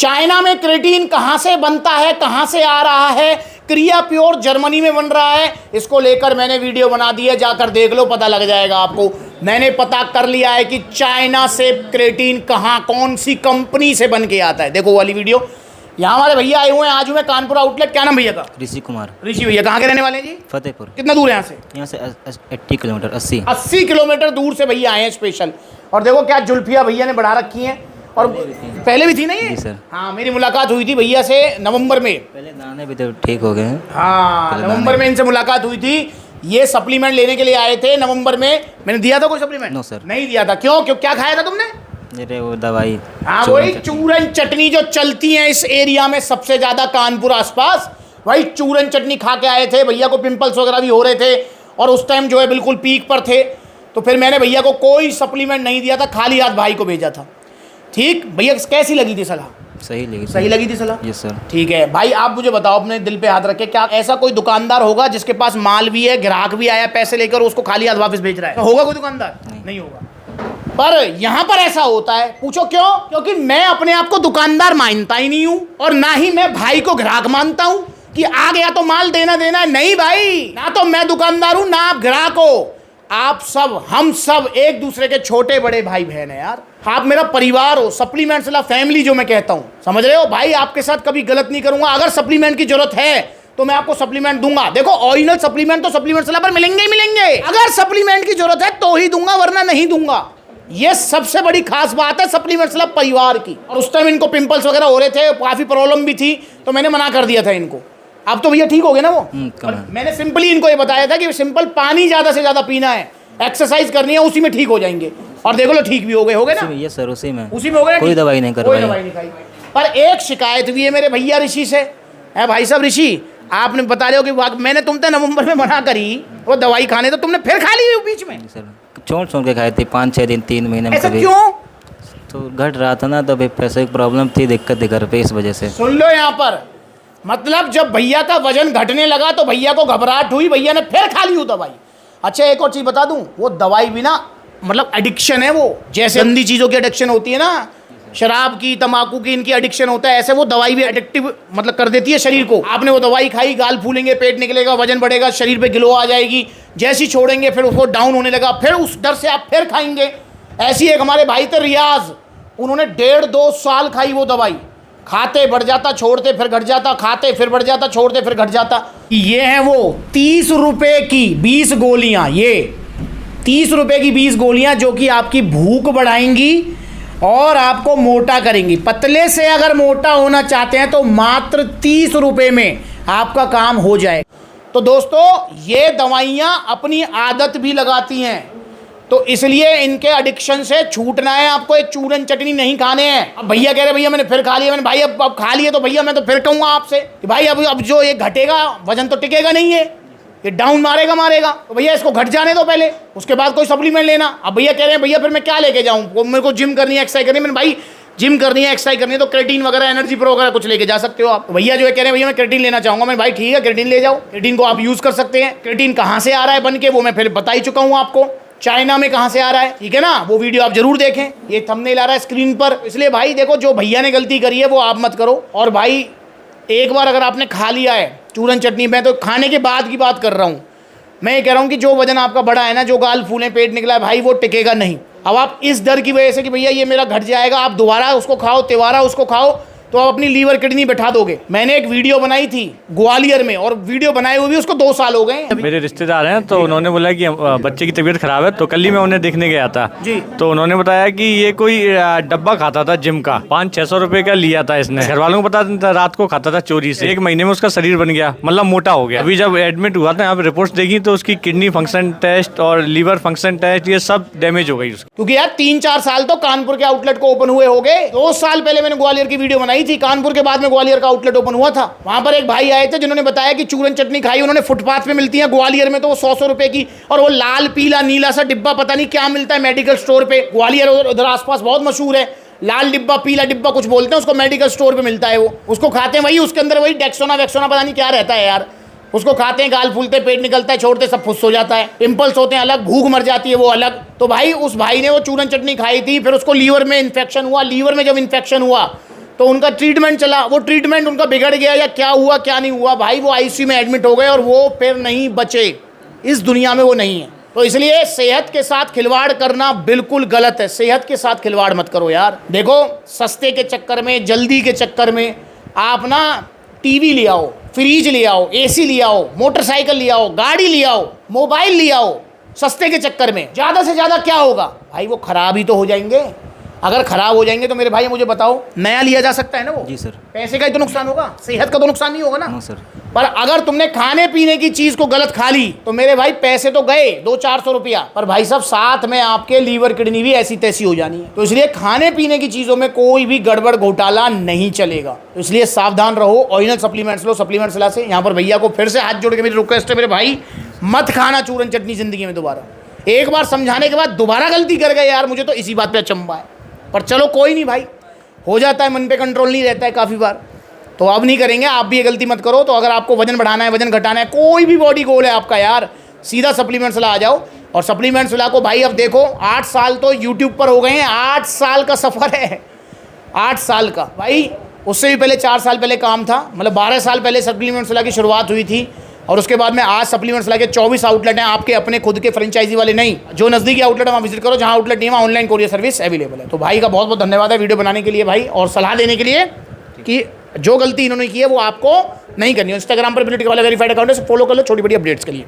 China में creatine कहां से बनता है, कहां से आ रहा है? क्रिया प्योर जर्मनी में बन रहा है। इसको लेकर मैंने वीडियो बना दी है, जाकर देख लो, पता लग जाएगा आपको। मैंने पता कर लिया है कि चाइना से क्रेटीन कहां, कौन सी कंपनी से बन के आता है। देखो वाली वीडियो। यहाँ हमारे भैया आए हुए हैं आज हुए कानपुर आउटलेट। क्या नाम भैया का? ऋषि कुमार। ऋषि भैया कहाँ के रहने वाले हैं जी? फतेहपुर। कितना दूर है यहाँ से? यहाँ से 80 किलोमीटर 80 किलोमीटर दूर से भैया आए हैं स्पेशल। और देखो क्या जुल्फिया भैया ने बढ़ा रखी हैं। और पहले भी थी नहीं जी सर। हाँ, मेरी मुलाकात हुई थी भैया से नवंबर में। पहले दाने भी तो ठीक हो गए हैं। हाँ, नवंबर में इनसे मुलाकात हुई थी। ये सप्लीमेंट लेने के लिए आए थे नवंबर में। मैंने दिया था कोई सप्लीमेंट? नो सर, नहीं दिया था। क्यों क्यों क्या खाया था तुमने? मेरे वो दवाई। हाँ, वही चूरन चटनी जो चलती है इस एरिया में सबसे ज्यादा, कानपुर आसपास, वही चूरन चटनी खा के आए थे। भैया को पिंपल्स वगैरह भी हो रहे थे और उस टाइम जो है बिल्कुल पीक पर थे। तो फिर मैंने भैया को कोई सप्लीमेंट नहीं दिया था, खाली हाथ भाई को भेजा था। ठीक भैया, कैसी लगी थी सलाह? सही लगी थी सलाह? Yes sir. ठीक है भाई, आप मुझे बताओ, अपने दिल पे हाथ रखे, क्या ऐसा कोई दुकानदार होगा जिसके पास माल भी है, ग्राहक भी आया पैसे लेकर, उसको खाली हाथ वापस भेज रहा है? तो होगा कोई दुकानदार? नहीं होगा। पर यहाँ पर ऐसा होता है। पूछो क्यों? क्योंकि मैं अपने आप को दुकानदार मानता ही नहीं हूं और ना ही मैं भाई को ग्राहक मानता हूं कि आ गया तो माल देना है। नहीं भाई, ना तो मैं दुकानदार हूं ना आप ग्राहक हो। आप सब, हम सब एक दूसरे के छोटे बड़े भाई बहन है यार। आप मेरा परिवार हो, सप्लीमेंट वाला फैमिली जो मैं कहता हूं, समझ रहे हो भाई? आपके साथ कभी गलत नहीं करूंगा। अगर सप्लीमेंट की जरूरत है तो मैं आपको सप्लीमेंट दूंगा। देखो ओरिजिनल सप्लीमेंट तो सप्लीमेंट वाला पर मिलेंगे ही मिलेंगे। अगर सप्लीमेंट की जरूरत है तो ही दूंगा, वरना नहीं दूंगा। ये सबसे बड़ी खास बात है सप्लीमेंट्स वाला परिवार की। और उस टाइम इनको पिंपल्स वगैरह हो रहे थे, काफी प्रॉब्लम भी थी, तो मैंने मना कर दिया था इनको। अब तो भैया ठीक हो गए ना वो। और मैंने सिंपली इनको ये बताया था कि सिंपल पानी ज्यादा से ज्यादा पीना है, एक्सरसाइज करनी है, उसी में ठीक हो जाएंगे। और देखो लो, ठीक भी हो गए ना? यस सर, उसी में हो गए। कोई दवाई नहीं करवाई, कोई दवाई नहीं खाई। पर एक शिकायत भी है मेरे भैया ऋषि से। है भाई साहब ऋषि, आपने बता रहे हो कि मैंने तुमसे नवंबर में मना करी वो दवाई खाने, तो तुमने फिर खा ली बीच में? सर छोड़ के खाए थे 5-6 दिन 3 महीने में। ऐसा क्यों? तो घट रहा था ना, तो पैसे की प्रॉब्लम थी, दिक्कत थी घर पे, इस वजह से। सुन लो यहाँ पर, मतलब जब भैया का वजन घटने लगा तो भैया को घबराहट हुई, भैया ने फिर खा ली वो दवाई। अच्छा एक और चीज बता दूं, वो दवाई भी ना मतलब एडिक्शन है वो। जैसे गंदी चीजों की एडिक्शन होती है ना, शराब की, तंबाकू की, इनकी एडिक्शन होता है, ऐसे वो दवाई भी एडिक्टिव मतलब कर देती है शरीर को। आपने वो दवाई खाई, गाल फूलेंगे, पेट निकलेगा, वजन बढ़ेगा, शरीर पे ग्लो आ जाएगी। जैसी छोड़ेंगे फिर उसको डाउन होने लगा, फिर उस डर से आप फिर खाएंगे। ऐसी एक हमारे भाई थे रियाज, उन्होंने 1.5-2 साल खाई वो दवाई। खाते बढ़ जाता, छोड़ते फिर घट जाता, खाते फिर बढ़ जाता, छोड़ते फिर घट जाता। ये है वो 30 रुपए की 20 गोलियां, ये 30 रुपए की 20 गोलियां जो कि आपकी भूख बढ़ाएंगी और आपको मोटा करेंगी। पतले से अगर मोटा होना चाहते हैं तो मात्र 30 रुपए में आपका काम हो जाए। तो दोस्तों, ये दवाइयां अपनी आदत भी लगाती हैं, तो इसलिए इनके एडिक्शन से छूटना है आपको। एक चूरन चटनी नहीं खाने हैं। अब भैया कह रहे भैया मैंने फिर खा लिया। मैंने भाई अब खा लिए तो भैया मैं तो फिर कहूँगा आपसे कि भाई अब जो ये घटेगा, वजन तो टिकेगा नहीं है, ये डाउन मारेगा। तो भैया इसको घट जाने दो पहले, उसके बाद कोई सप्लीमेंट लेना। अब भैया कह रहे हैं भैया फिर मैं क्या लेके जाऊँ, मेरे को जिम करनी है, एक्सरसाइज करनी है। मैंने भाई जिम करनी है, एक्सरसाइज करनी है तो क्रेटीन वगैरह, एनर्जी प्रो वगैरह कुछ लेके जा सकते हो आप। तो भैया जो है कह रहे हैं भैया मैं क्रेटीन लेना चाहूँगा। मैं भाई ठीक है क्रेटीन ले जाओ, क्रेटीन को आप यूज़ कर सकते हैं। क्रेटीन कहाँ से आ रहा है बन के, वो मैं फिर बता ही चुका हूँ आपको। चाइना में कहाँ से आ रहा है, ठीक है ना? वो वीडियो आप जरूर देखें, ये थंबनेल आ रहा है स्क्रीन पर। इसलिए भाई देखो, जो भैया ने गलती करी है वो आप मत करो। और भाई एक बार अगर आपने खा लिया है चूरन चटनी, मैं तो खाने के बाद की बात कर रहा हूँ। मैं ये कह रहा हूँ कि जो वजन आपका बढ़ा है ना, जो गाल फूले, पेट निकला है भाई, वो टिकेगा नहीं। अब आप इस डर की वजह से कि भैया ये मेरा घट जाएगा, आप दोबारा उसको खाओ, तिवारा उसको खाओ, तो आप अपनी लीवर किडनी बैठा दोगे। मैंने एक वीडियो बनाई थी ग्वालियर में, और वीडियो बनाए हुए भी उसको 2 साल हो गए। मेरे रिश्तेदार हैं, तो उन्होंने बोला कि बच्चे की तबीयत खराब है, तो कल ही मैं उन्हें देखने गया था जी। तो उन्होंने बताया कि ये कोई डब्बा खाता था जिम का, 500-600 रुपए का लिया था इसने। घर वालों को पता था, रात को खाता था चोरी से। 1 महीने में उसका शरीर बन गया, मतलब मोटा हो गया। अभी जब एडमिट हुआ था, यहाँ पे रिपोर्ट्स देखी तो उसकी किडनी फंक्शन टेस्ट और लीवर फंक्शन टेस्ट ये सब डैमेज हो गई उसकी। क्योंकि यार 3-4 साल तो कानपुर के आउटलेट को ओपन हुए हो गए। 2 साल पहले मैंने ग्वालियर की वीडियो बनाई थी, कानपुर के बाद में ग्वालियर का आउटलेट ओपन हुआ था। वहां पर एक भाई आए थे जिन्होंने बताया कि चूरन चटनी खाई उन्होंने, फुटपाथ पे मिलती है ग्वालियर में, तो वो 100 रुपए की, और वो लाल पीला नीला सा डिब्बा पता नहीं क्या मिलता है मेडिकल स्टोर पे। ग्वालियर उधर आसपास बहुत मशहूर है, लाल डिब्बा पीला डिब्बा कुछ बोलते हैं उसको, मेडिकल स्टोर पे मिलता है वो। उसको खाते हैं, वही उसके अंदर वही डेक्सोना वेक्सोना पता नहीं क्या रहता है यार। उसको खाते हैं, गाल फूलते, पेट निकलता है, छोड़ते सब फुस हो जाता है, पिंपल्स होते हैं अलग, भूख मर जाती है वो अलग। तो भाई उस भाई ने वो चूरन चटनी खाई थी, फिर उसको लीवर में इन्फेक्शन हुआ। लीवर में जब इन्फेक्शन हुआ तो उनका ट्रीटमेंट चला, वो ट्रीटमेंट उनका बिगड़ गया या क्या हुआ क्या नहीं हुआ भाई, वो आईसीयू में एडमिट हो गए और वो फिर नहीं बचे, इस दुनिया में वो नहीं है। तो इसलिए सेहत के साथ खिलवाड़ करना बिल्कुल गलत है, सेहत के साथ खिलवाड़ मत करो यार। देखो सस्ते के चक्कर में, जल्दी के चक्कर में आप ना टीवी ले आओ, फ्रिज ले आओ, एसी ले आओ, मोटरसाइकिल ले आओ, गाड़ी ले आओ, मोबाइल ले आओ, सस्ते के चक्कर में ज़्यादा से ज़्यादा क्या होगा भाई, वो खराब ही तो हो जाएंगे। अगर खराब हो जाएंगे तो मेरे भाई मुझे बताओ, नया लिया जा सकता है ना वो? जी सर। पैसे का ही तो नुकसान होगा, सेहत का तो नुकसान नहीं होगा ना। हाँ सर। पर अगर तुमने खाने पीने की चीज़ को गलत खा ली तो मेरे भाई पैसे तो गए 200-400 रुपया, पर भाई साहब साथ में आपके लीवर किडनी भी ऐसी तैसी हो जानी है। तो इसलिए खाने पीने की चीज़ों में कोई भी गड़बड़ घोटाला नहीं चलेगा। तो इसलिए सावधान रहो, ऑरिजिनल सप्लीमेंट्स लो, सप्लीमेंट्स ला से। यहाँ पर भैया को फिर से हाथ जोड़ के मेरी रिक्वेस्ट है, मेरे भाई मत खाना चूरन चटनी ज़िंदगी में दोबारा। एक बार समझाने के बाद दोबारा गलती कर गए यार, मुझे तो इसी बात पे अचंभा है। पर चलो कोई नहीं भाई, हो जाता है, मन पे कंट्रोल नहीं रहता है काफ़ी बार, तो अब नहीं करेंगे। आप भी ये गलती मत करो। तो अगर आपको वजन बढ़ाना है, वजन घटाना है, कोई भी बॉडी गोल है आपका यार, सीधा सप्लीमेंट्स ला आ जाओ। और सप्लीमेंट्स ला को भाई अब देखो 8 साल तो यूट्यूब पर हो गए हैं, 8 साल का सफ़र है, 8 साल का भाई। उससे भी पहले 4 साल पहले काम था, मतलब 12 साल पहले सप्लीमेंट्स ला की शुरुआत हुई थी। और उसके बाद में आज सप्लीमेंट्स ला के 24 आउटलेट हैं आपके अपने खुद के फ्रेंचाइजी वाले नहीं। जो नज़दीकी आउटलेट है वहाँ विजिट करो, जहाँ आउटलेट नहीं है वहाँ ऑनलाइन कोरियर सर्विस अवेलेबल है। तो भाई का बहुत बहुत धन्यवाद है वीडियो बनाने के लिए भाई, और सलाह देने के लिए कि जो गलती इन्होंने की है वो आपको नहीं करनी है। इंस्टाग्राम पर बिलिटी वाला वेरीफाइड अकाउंट है, फॉलो कर लो छोटी बड़ी अपडेट्स के लिए।